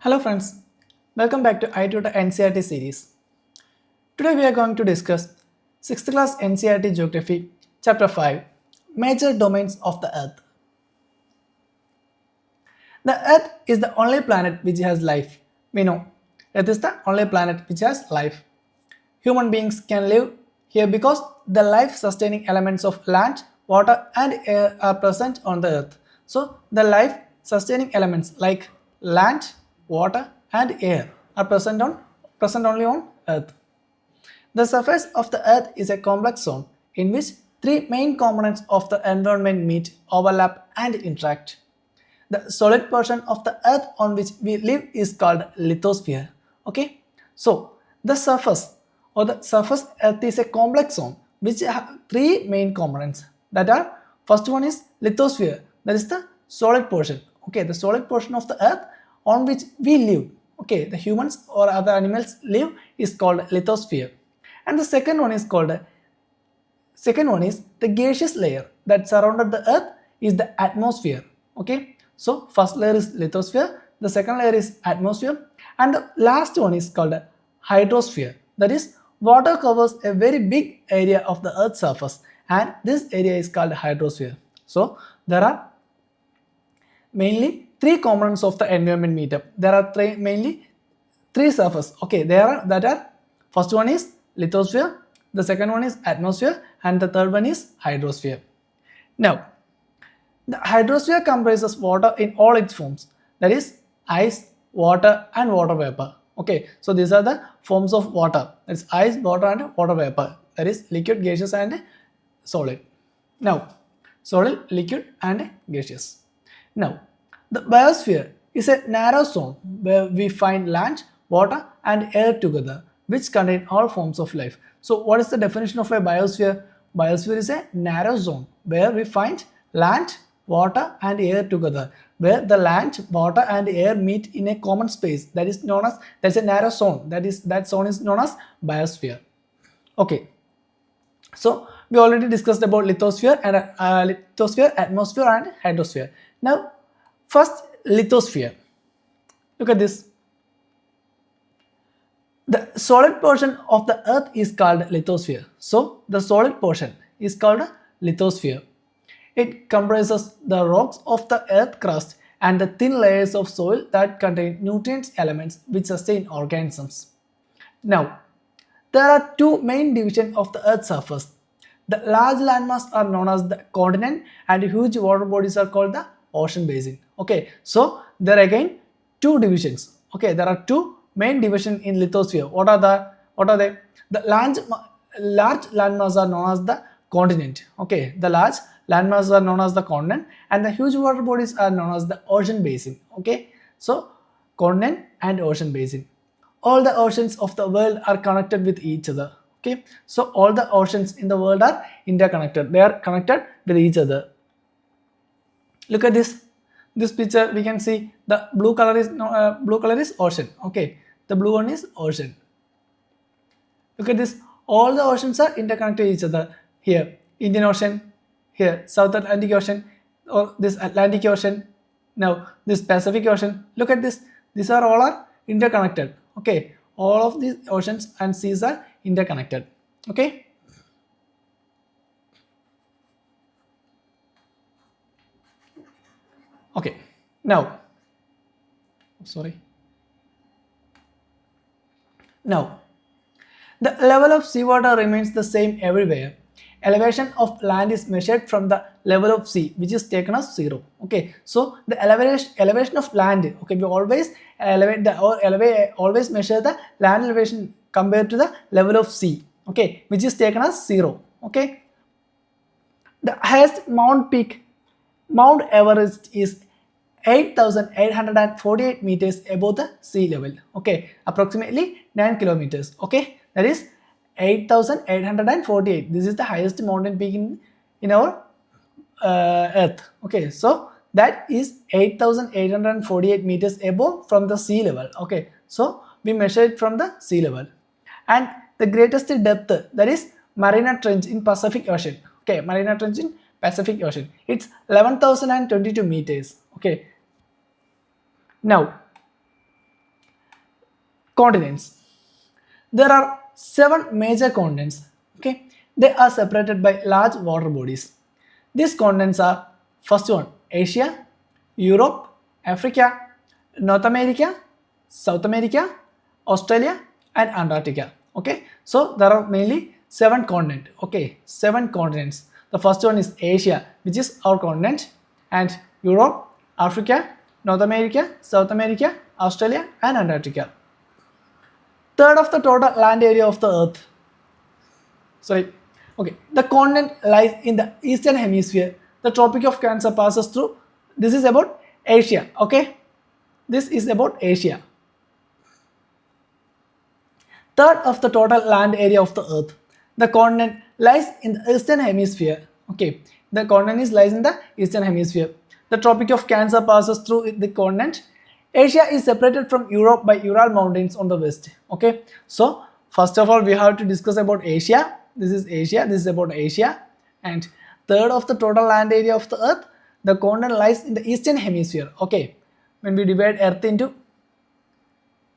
Hello friends, welcome back to i-TUTOR NCERT series. Today we are going to discuss 6th class NCERT Geography Chapter 5 Major Domains of the Earth. The Earth is the only planet which has life. We know Earth is the only planet which has life. Human beings can live here because the life-sustaining elements of land, water and air are present on the Earth. So the life-sustaining elements like land, water and air are present only on Earth. The surface of the Earth is a complex zone in which three main components of the environment meet, overlap and interact. The solid portion of the Earth on which we live is called lithosphere. Okay, so the surface Earth is a complex zone which have three main components. That are, first one is lithosphere, that is the solid portion. Okay, the solid portion of the Earth on which we live. Okay, the humans or other animals live is called lithosphere. And the second one is the gaseous layer that surrounded the Earth is the atmosphere. Okay, so first layer is lithosphere, the second layer is atmosphere, and the last one is called hydrosphere. That is, water covers a very big area of the Earth's surface, and this area is called hydrosphere. So there are mainly three components of the environment meet up. There are mainly three surfaces. Okay, first one is lithosphere, the second one is atmosphere, and the third one is hydrosphere. Now, the hydrosphere comprises water in all its forms, that is ice, water and water vapor. Okay, so these are the forms of water. It's ice, water and water vapor. That is liquid, gaseous and solid. Now, solid, liquid and gaseous. Now, the biosphere is a narrow zone where we find land, water and air together, which contain all forms of life. So what is the definition of a biosphere? Biosphere is a narrow zone where we find land, water and air together, where the land, water and air meet in a common space. That's a narrow zone. That zone is known as biosphere. Okay, so we already discussed about lithosphere, atmosphere and hydrosphere. Now first, lithosphere. Look at this. The solid portion of the Earth is called lithosphere. So the solid portion is called lithosphere. It comprises the rocks of the Earth crust and the thin layers of soil that contain nutrient elements which sustain organisms. Now, there are two main divisions of the Earth's surface. The large landmass are known as the continent and huge water bodies are called the ocean basin. Okay, so there are again two divisions. Okay, there are two main divisions in lithosphere. What are they? The large landmass are known as the continent. Okay, the large landmass are known as the continent and the huge water bodies are known as the ocean basin. Okay, so continent and ocean basin. All the oceans of the world are connected with each other. Okay, so all the oceans in the world are interconnected. They are connected with each other. Look at this picture. We can see the blue color is ocean. Okay, the blue one is ocean. Look at this. All the oceans are interconnected with each other. Here, Indian Ocean. Here, South Atlantic Ocean, or this Atlantic Ocean. Now, this Pacific Ocean. Look at this. These are all interconnected. Okay, all of these oceans and seas are interconnected. Okay. Okay, now, now, the level of seawater remains the same everywhere. Elevation of land is measured from the level of sea, which is taken as 0. Okay, so the elevation of land. Okay, we always always measure the land elevation compared to the level of sea. Okay, which is taken as 0. Okay, the highest mountain peak, Mount Everest, is 8,848 meters above the sea level. Okay, approximately 9 kilometers. Okay, that is 8,848. This is the highest mountain peak in our Earth. Okay, so that is 8,848 meters above from the sea level. Okay, so we measure it from the sea level. And the greatest depth, that is Mariana Trench in Pacific Ocean. Okay, Mariana Trench in Pacific Ocean. It's 11,022 meters. Okay. Now, Continents. There are 7 major continents. Okay, they are separated by large water bodies. These continents are first one Asia, Europe, Africa, North America, South America, Australia, and Antarctica. Okay, so there are mainly 7 continents. Okay, 7 continents. The first one is Asia, which is our continent, and Europe, Africa, North America, South America, Australia, and Antarctica. Third of the total land area of the earth. The continent lies in the eastern hemisphere. The Tropic of Cancer passes through. This is about Asia. Okay, this is about Asia. Third of the total land area of the earth. The continent lies in the eastern hemisphere. Okay, the continent lies in the eastern hemisphere. The Tropic of Cancer passes through the continent. Asia is separated from Europe by Ural Mountains on the west. Okay, so first of all we have to discuss about Asia. This is Asia, this is about Asia. And third of the total land area of the earth, the continent lies in the eastern hemisphere. Okay, when we divide earth into,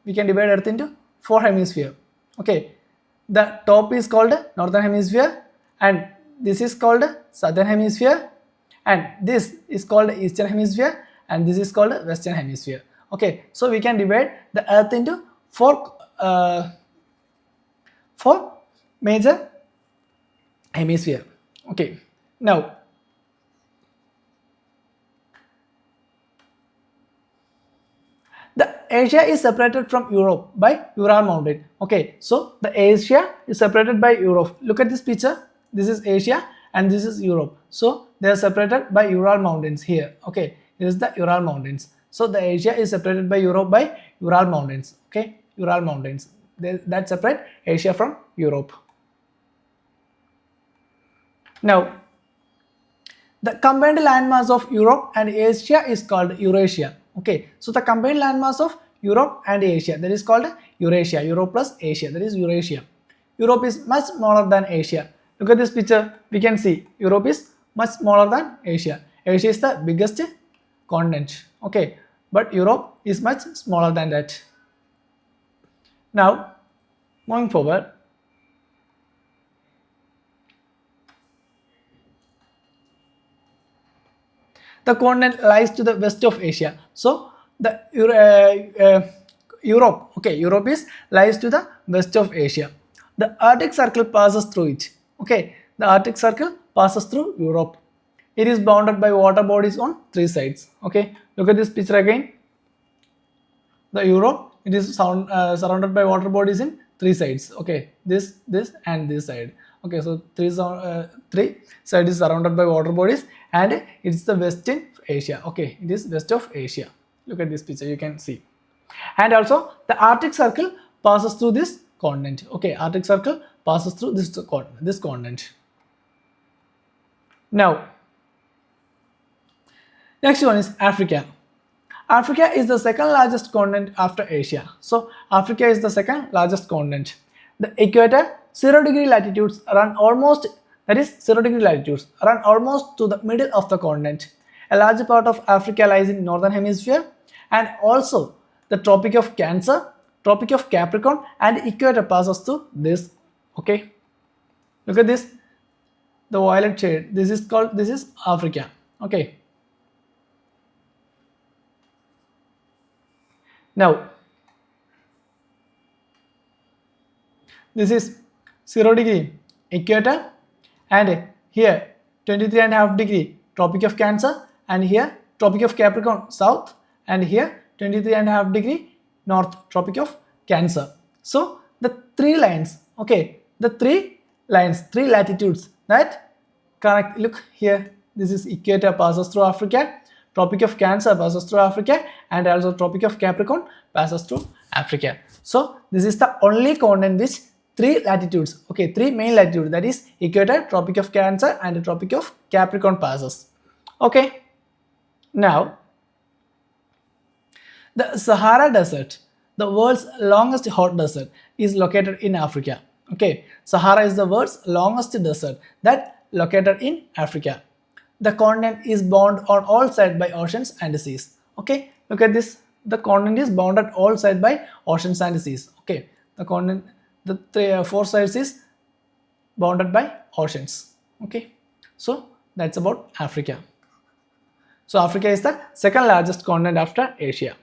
we can divide earth into 4 hemispheres. Okay, the top is called northern hemisphere, and this is called southern hemisphere, and this is called eastern hemisphere, and this is called western hemisphere. Okay, so we can divide the earth into 4 major hemisphere. Okay, now the Asia is separated from Europe by Ural Mountain. Okay, so the Asia is separated by Europe. Look at this picture. This is Asia and this is Europe. So they are separated by Ural Mountains here. Okay, this is the Ural Mountains. So the Asia is separated by Europe by Ural Mountains. Okay, Ural Mountains. That separate Asia from Europe. Now, the combined landmass of Europe and Asia is called Eurasia. Okay, so the combined landmass of Europe and Asia, that is called Eurasia. Europe plus Asia, that is Eurasia. Europe is much smaller than Asia. Look at this picture, we can see Europe is much smaller than Asia. Asia is the biggest continent. Okay, but Europe is much smaller than that. Now, moving forward, the continent lies to the west of Asia. So the Europe, okay, Europe lies to the west of Asia. The Arctic Circle passes through it. Okay, the Arctic Circle passes through Europe. It is bounded by water bodies on 3 sides. Okay, look at this picture again. The Europe, it is surrounded by water bodies in 3 sides. Okay, this, and this side. Okay, so 3 sides is surrounded by water bodies, and it's the western Asia. Okay, it is west of Asia. Look at this picture, you can see. And also the Arctic Circle passes through this continent. Okay, Arctic Circle passes through this continent. Now, next one is Africa. Africa is the second largest continent after Asia. So Africa is the second largest continent. The equator 0° latitudes run almost, that is 0° latitudes run almost to the middle of the continent. A large part of Africa lies in northern hemisphere, and also the Tropic of Cancer, Tropic of Capricorn, and equator passes through this. Okay, look at this, the violet shade. This is Africa. Okay. Now, this is 0° equator, and here 23.5° Tropic of Cancer, and here Tropic of Capricorn south, and here 23.5° north Tropic of Cancer. So the 3 lines, okay, the 3 lines, 3 latitudes that connect. Look here, this is equator passes through Africa, Tropic of Cancer passes through Africa, and also Tropic of Capricorn passes through Africa. So this is the only continent which 3 latitudes, okay, 3 main latitudes, that is equator, Tropic of Cancer, and the Tropic of Capricorn passes. Okay, now the Sahara Desert, the world's longest hot desert, is located in Africa. Okay, Sahara is the world's longest desert that located in Africa. The continent is bounded on all sides by oceans and seas. Okay, look at this. the continent is bounded all sides by oceans and seas. Okay, the continent, the four sides is bounded by oceans. Okay, so that's about Africa. So Africa is the second largest continent after Asia.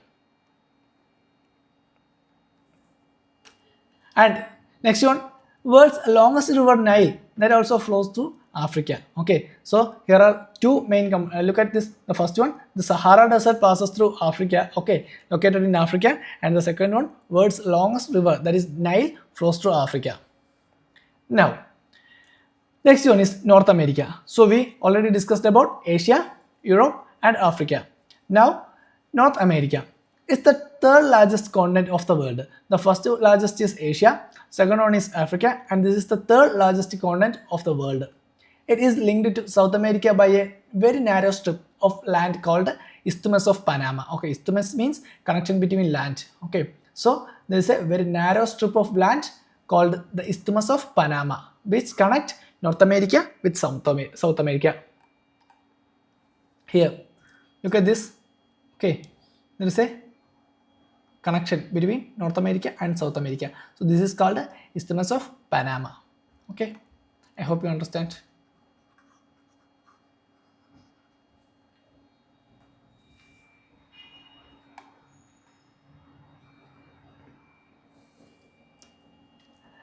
And next one, world's longest river Nile, that also flows through Africa. Okay, so here are two main look at this. The first one, the Sahara Desert passes through Africa. Okay, located in Africa. And the second one, world's longest river, that is Nile, flows through Africa. Now, next one is North America. So we already discussed about Asia, Europe and Africa. Now, North America is the third largest continent of the world. The first largest is Asia, second one is Africa, and this is the third largest continent of the world. It is linked to South America by a very narrow strip of land called Isthmus of Panama. Okay, isthmus means connection between land. Okay, so there is a very narrow strip of land called the Isthmus of Panama, which connect North America with South America. Here, look at this. Okay, there is a connection between North America and South America. So this is called Isthmus of Panama. Okay, I hope you understand.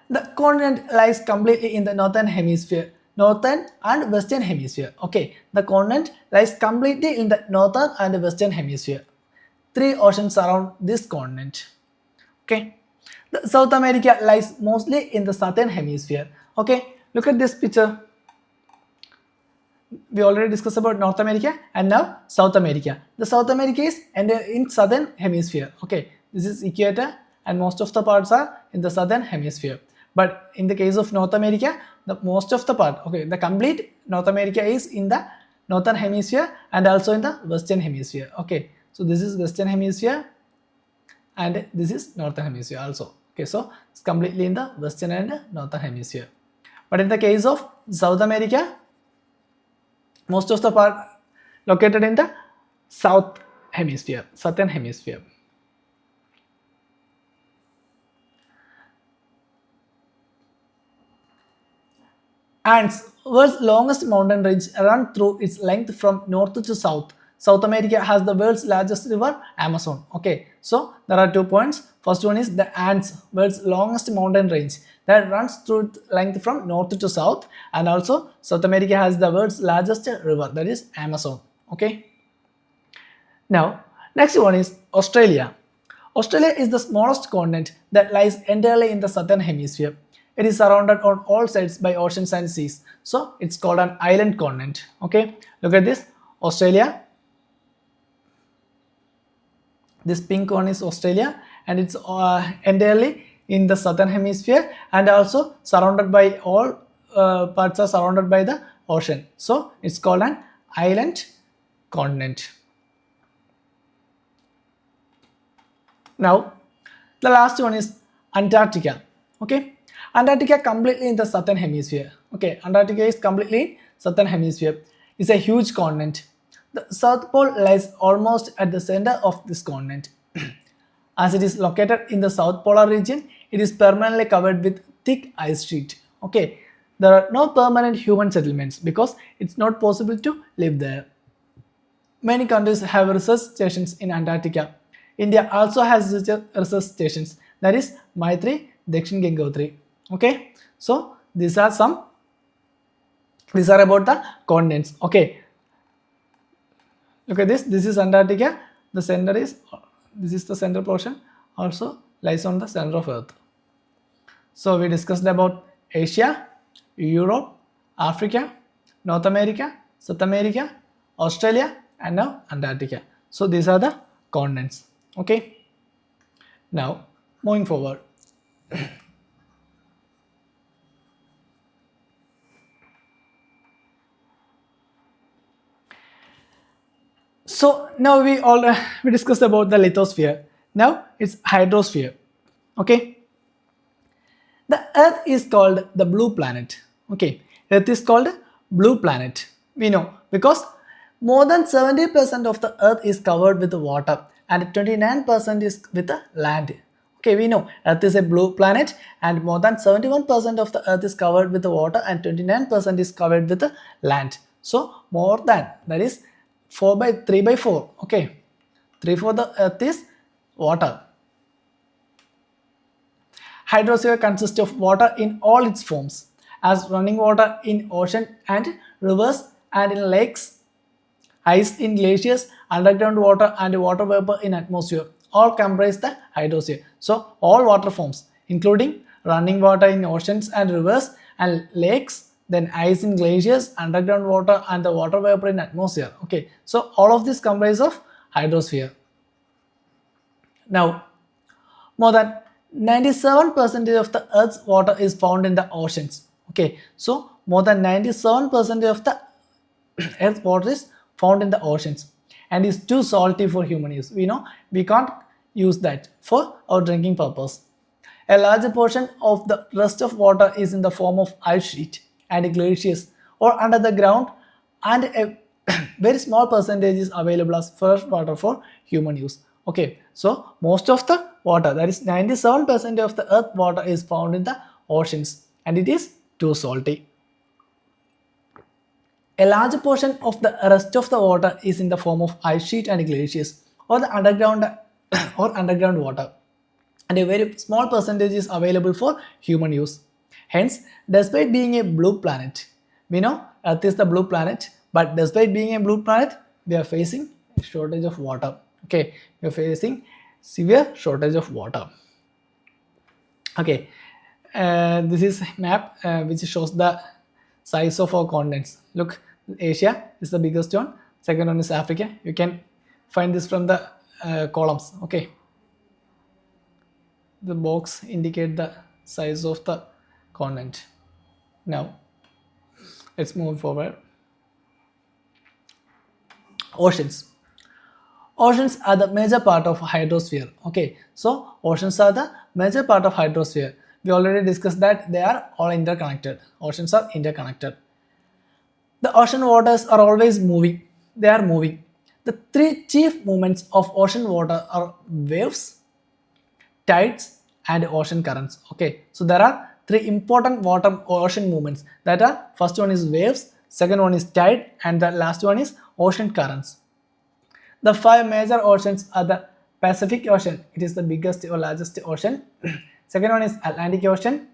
The continent lies completely in the northern hemisphere, northern and western hemisphere. Okay, the continent lies completely in the northern and western hemisphere. Three oceans surround this continent. Okay, the South America lies mostly in the southern hemisphere. Okay, look at this picture. We already discussed about North America and now South America. The South America is in southern hemisphere. Okay, this is equator and most of the parts are in the southern hemisphere. But in the case of North America, the most of the part, okay, the complete North America is in the northern hemisphere and also in the western hemisphere. Okay, so this is western hemisphere and this is northern hemisphere also. Okay, so it's completely in the western and northern hemisphere. But in the case of South America, most of the part located in the south hemisphere, southern hemisphere. Andes, world's longest mountain range, run through its length from north to south. South America has the world's largest river, Amazon. Okay, so there are 2 points. First one is the Andes, world's longest mountain range, that runs through its length from north to south, and also South America has the world's largest river, that is Amazon. Okay. Now, next one is Australia. Australia is the smallest continent that lies entirely in the southern hemisphere. It is surrounded on all sides by oceans and seas. So it's called an island continent. Okay, look at this. Australia. This pink one is Australia and it's entirely in the southern hemisphere and also surrounded by all parts are surrounded by the ocean. So it's called an island continent. Now the last one is Antarctica. Okay, Antarctica completely in the southern hemisphere. Okay, Antarctica is completely in southern hemisphere. It's a huge continent. The South Pole lies almost at the center of this continent. As it is located in the South Polar region, it is permanently covered with thick ice sheet. Okay, there are no permanent human settlements because it's not possible to live there. Many countries have research stations in Antarctica. India also has research stations, that is Maitri, Dakshin Gangotri. Okay, so these are about the continents. Okay, look at this. This is Antarctica. The center is, this is the central portion, also lies on the center of Earth. So we discussed about Asia, Europe, Africa, North America, South America, Australia, and now Antarctica. So these are the continents. Okay, now moving forward. So now we discussed about the lithosphere. Now it's hydrosphere. Okay, the Earth is called the blue planet. Okay, Earth is called blue planet. We know because more than 70% of the Earth is covered with water and 29% is with the land. Okay, we know Earth is a blue planet and more than 71% of the Earth is covered with the water and 29% is covered with the land. So more than, that is 3 by 4. Okay, 3 for the Earth is water. Hydrosphere consists of water in all its forms, as running water in ocean and rivers and in lakes, ice in glaciers, underground water and water vapor in atmosphere all comprise the hydrosphere. So all water forms including running water in oceans and rivers and lakes, then ice in glaciers, underground water and the water vapor in atmosphere. Okay, so all of this comprise of hydrosphere. Now, more than 97% of the Earth's water is found in the oceans. Okay, so more than 97% of the Earth's water is found in the oceans and is too salty for human use. We know we can't use that for our drinking purpose. A larger portion of the rest of water is in the form of ice sheet and glaciers or under the ground, and a very small percentage is available as fresh water for human use. Okay, so most of the water, that is 97% of the earth water, is found in the oceans and it is too salty. A large portion of the rest of the water is in the form of ice sheet and glaciers or the underground water, and a very small percentage is available for human use. Hence, despite being a blue planet, we know Earth is the blue planet, but despite being a blue planet, we are facing a shortage of water. Okay, we are facing severe shortage of water. Okay, this is a map which shows the size of our continents. Look, Asia is the biggest one. Second one is Africa. You can find this from the columns. Okay, the box indicate the size of the continent. Now, let's move forward. Oceans. Oceans are the major part of hydrosphere. Okay, so oceans are the major part of hydrosphere. We already discussed that they are all interconnected. Oceans are interconnected. The ocean waters are always moving. They are moving. The three chief movements of ocean water are waves, tides, and ocean currents. Okay, so there are three important ocean movements. That are, first one is waves, second one is tide, and the last one is ocean currents. The five major oceans are the Pacific Ocean. It is the biggest or largest ocean. Second one is Atlantic Ocean.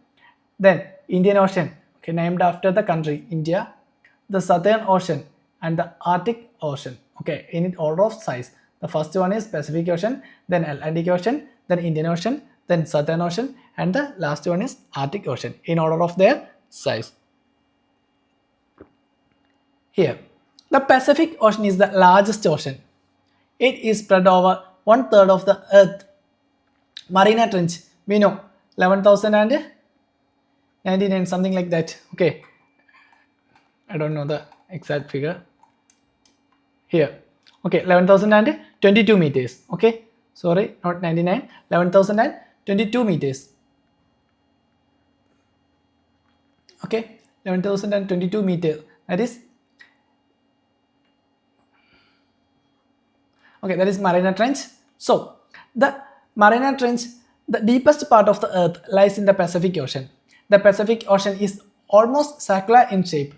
Then Indian Ocean, okay, named after the country India. The Southern Ocean and the Arctic Ocean. Okay, in order of size. The first one is Pacific Ocean, then Atlantic Ocean, then Indian Ocean, then Southern Ocean, and the last one is Arctic Ocean in order of their size. Here, the Pacific Ocean is the largest ocean. It is spread over 1/3 of the Earth. Mariana Trench, we know 11,099, something like that. Okay, I don't know the exact figure. Here, okay, 11,022 meters. Okay, sorry, not 99, 11,022 meters. Okay, 11,022 meters. That is, okay, that is Mariana Trench. So, the Mariana Trench, the deepest part of the Earth, lies in the Pacific Ocean. The Pacific Ocean is almost circular in shape.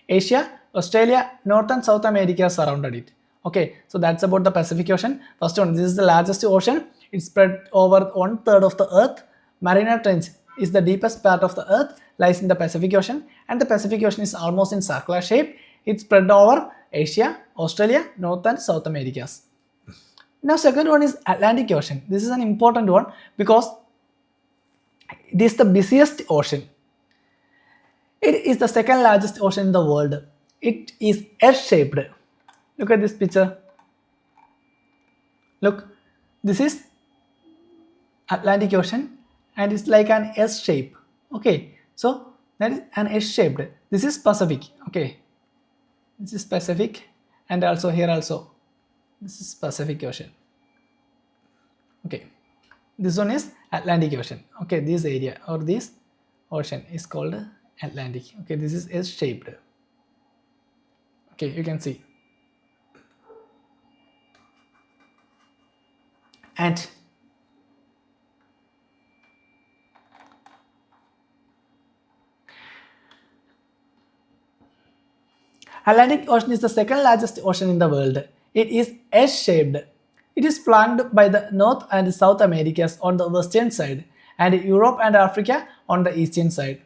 Asia, Australia, North and South America surrounded it. Okay, so that's about the Pacific Ocean. First one, this is the largest ocean. It's spread over 1/3 of the Earth. Mariana Trench is the deepest part of the Earth, lies in the Pacific Ocean, and the Pacific Ocean is almost in circular shape. It's spread over Asia, Australia, North and South Americas. Now, second one is Atlantic Ocean. This is an important one because it is the busiest ocean. It is the second largest ocean in the world. It is S-shaped. Look at this picture. Look, this is Atlantic Ocean and it's like an S shape. Okay, so that is an S-shaped. This is Pacific. Okay, this is Pacific, and also here also this is Pacific Ocean. Okay, this one is Atlantic Ocean. Okay, this area or this ocean is called Atlantic. Okay, this is S-shaped. Okay, you can see. And Atlantic Ocean is the second largest ocean in the world. It is S-shaped. It is flanked by the North and South Americas on the western side and Europe and Africa on the eastern side.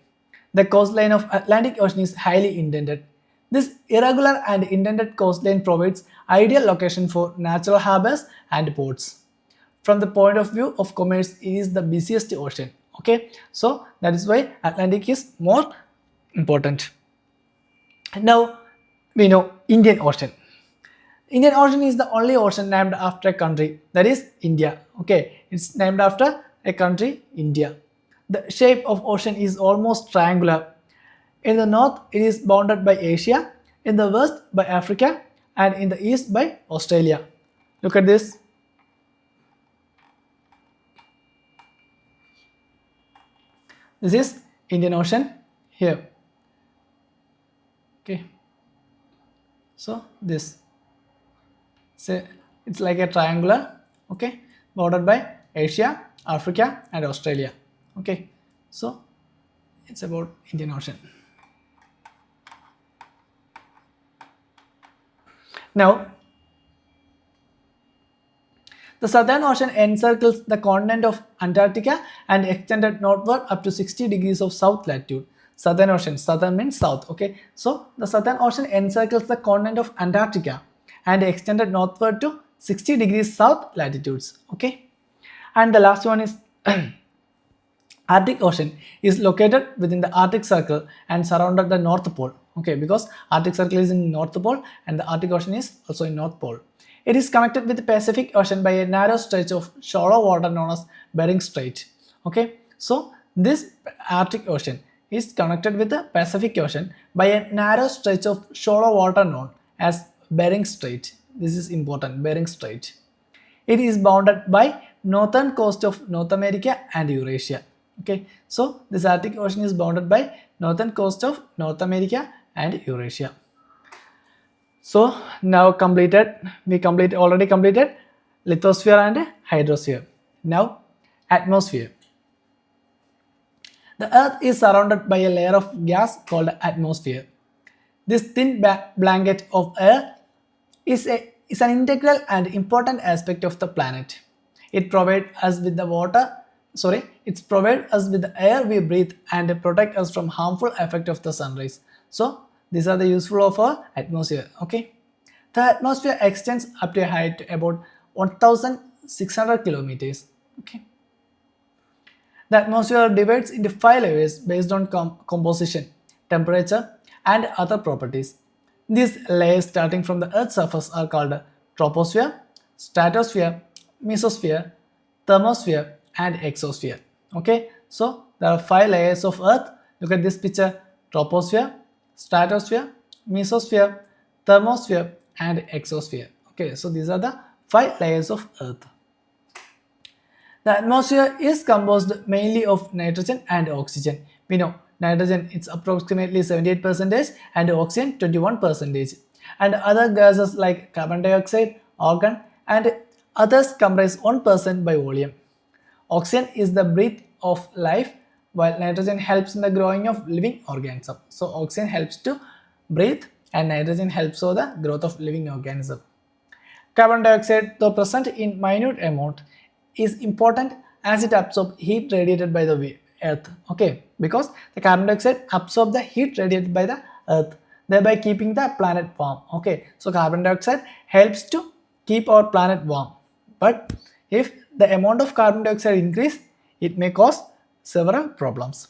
The coastline of Atlantic Ocean is highly indented. This irregular and indented coastline provides ideal location for natural harbors and ports. From the point of view of commerce, it is the busiest ocean. Okay, so that is why Atlantic is more important. Now we know Indian Ocean. Indian Ocean is the only ocean named after a country, that is India. Okay, it's named after a country, India. The shape of ocean is almost triangular. In the north, it is bounded by Asia, in the west by Africa, and in the east by Australia. Look at this. This is Indian Ocean here. Okay. So this. So it's like a triangular, okay, bordered by Asia, Africa, and Australia. Okay. So it's about Indian Ocean. Now, the Southern Ocean encircles the continent of Antarctica and extended northward up to 60 degrees of south latitude. Southern Ocean, southern means south, okay. So the Southern Ocean encircles the continent of Antarctica and extended northward to 60 degrees south latitudes, okay. And the last one is Arctic Ocean is located within the Arctic Circle and surrounded the North Pole, okay, because Arctic Circle is in North Pole and the Arctic Ocean is also in North Pole. It is connected with the Pacific Ocean by a narrow stretch of shallow water known as Bering Strait, okay. So this Arctic Ocean is connected with the Pacific Ocean by a narrow stretch of shallow water known as Bering Strait. This is important, Bering Strait. It is bounded by northern coast of North America and Eurasia. Okay, so this Arctic Ocean is bounded by northern coast of North America and Eurasia. So now already completed lithosphere and hydrosphere. Now atmosphere. The Earth is surrounded by a layer of gas called atmosphere. This thin blanket of air is an integral and important aspect of the planet. It provides us with the air we breathe and protect us from harmful effect of the sun rays. So these are the useful of our atmosphere. Okay, the atmosphere extends up to a height about 1,600 kilometers. Okay, the atmosphere divides into 5 layers based on composition, temperature, and other properties. These layers starting from the Earth's surface are called troposphere, stratosphere, mesosphere, thermosphere, and exosphere. Okay, so there are 5 layers of Earth. Look at this picture: troposphere, stratosphere, mesosphere, thermosphere, and exosphere. Okay, so these are the 5 layers of Earth. The atmosphere is composed mainly of nitrogen and oxygen. We know nitrogen it's approximately 78% and oxygen 21%, and other gases like carbon dioxide, argon, and others comprise 1% by volume. Oxygen is the breath of life, while nitrogen helps in the growing of living organisms. So oxygen helps to breathe and nitrogen helps for the growth of living organism. Carbon dioxide, though present in minute amount, is important as it absorbs heat radiated by the Earth. Okay, because the carbon dioxide absorbs the heat radiated by the Earth, thereby keeping the planet warm. Okay, so carbon dioxide helps to keep our planet warm. But if the amount of carbon dioxide increase, it may cause several problems.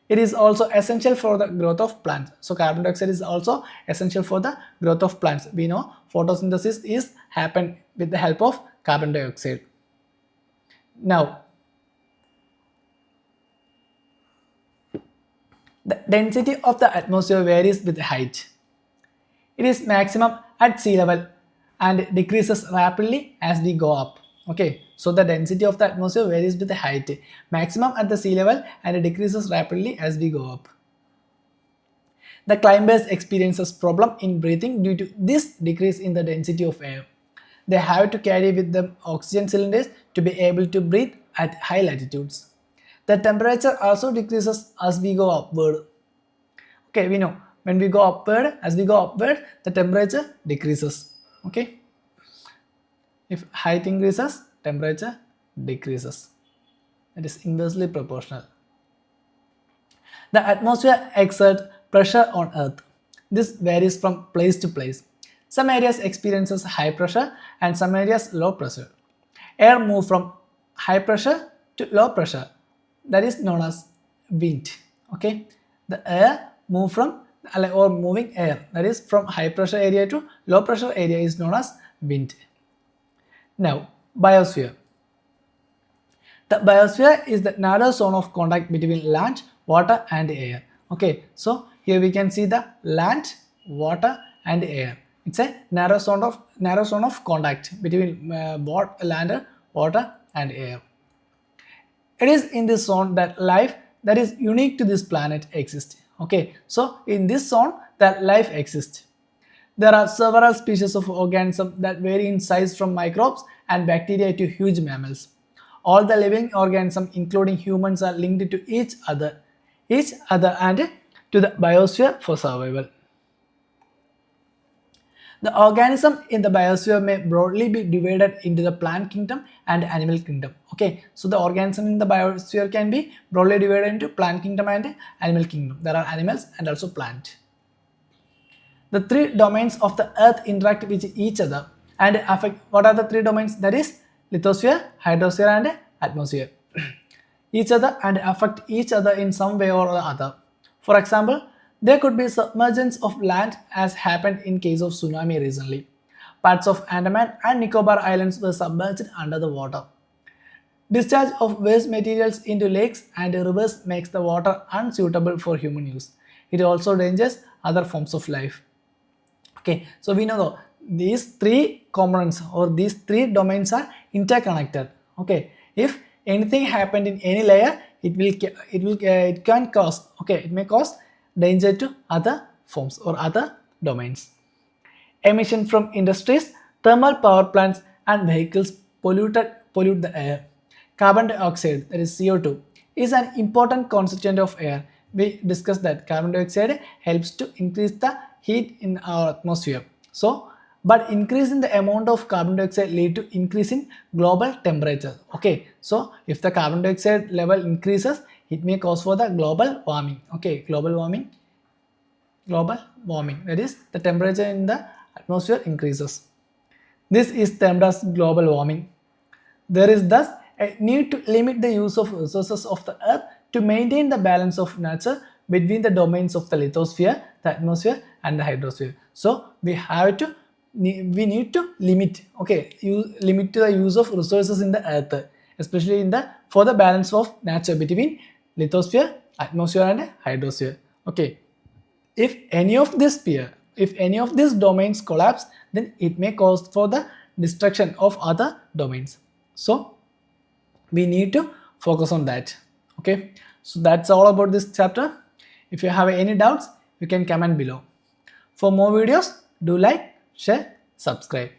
It is also essential for the growth of plants. So carbon dioxide is also essential for the growth of plants. We know photosynthesis is happen with the help of carbon dioxide. Now, the density of the atmosphere varies with height. It is maximum at sea level and decreases rapidly as we go up. Okay, so the density of the atmosphere varies with the height, maximum at the sea level, and it decreases rapidly as we go up. The climbers experiences problem in breathing due to this decrease in the density of air. they have to carry with them oxygen cylinders to be able to breathe at high latitudes. The temperature also decreases as we go upward. Okay, we know when we go upward, as we go upward, the temperature decreases. Okay, if height increases, temperature decreases. It is inversely proportional. The atmosphere exerts pressure on Earth. This varies from place to place. Some areas experiences high pressure and some areas low pressure. Air moves from high pressure to low pressure. That is known as wind. Okay, the air move from or moving air, that is from high pressure area to low pressure area, is known as wind. Now, biosphere. The biosphere is the narrow zone of contact between land, water and air. Okay, so here we can see the land, water and air. It's a narrow zone of contact between land, water and air. It is in this zone that life that is unique to this planet exists. Okay, so in this zone that life exists. There are several species of organisms that vary in size from microbes and bacteria to huge mammals. All the living organisms, including humans, are linked to each other and to the biosphere for survival. The organisms in the biosphere may broadly be divided into the plant kingdom and animal kingdom. Okay, so the organisms in the biosphere can be broadly divided into plant kingdom and animal kingdom. There are animals and also plant. The three domains of the earth interact with each other and affect. What are the three domains? That is lithosphere, hydrosphere and atmosphere. Each other and affect each other in some way or other. For example, there could be submergence of land as happened in case of tsunami recently. Parts of Andaman and Nicobar Islands were submerged under the water. Discharge of waste materials into lakes and rivers makes the water unsuitable for human use. It also endangers other forms of life. Okay, so we know though, these three components or these three domains are interconnected. Okay, if anything happened in any layer, it may cause danger to other forms or other domains. Emission from industries, thermal power plants and vehicles pollute the air. Carbon dioxide, that is CO2, is an important constituent of air. We discussed that carbon dioxide helps to increase the heat in our atmosphere. But increase in the amount of carbon dioxide lead to increase in global temperature. Okay, so if the carbon dioxide level increases, it may cause for the global warming. Okay, global warming, that is the temperature in the atmosphere increases. This is termed as global warming. There is thus a need to limit the use of resources of the earth to maintain the balance of nature between the domains of the lithosphere, the atmosphere and the hydrosphere. So we need to limit the use of resources in the earth, especially for the balance of nature between lithosphere, atmosphere and hydrosphere. Okay, if any of these domains collapse, then it may cause for the destruction of other domains. So we need to focus on that. Okay, so that's all about this chapter. If you have any doubts, you can comment below. For more videos, do like, share, subscribe.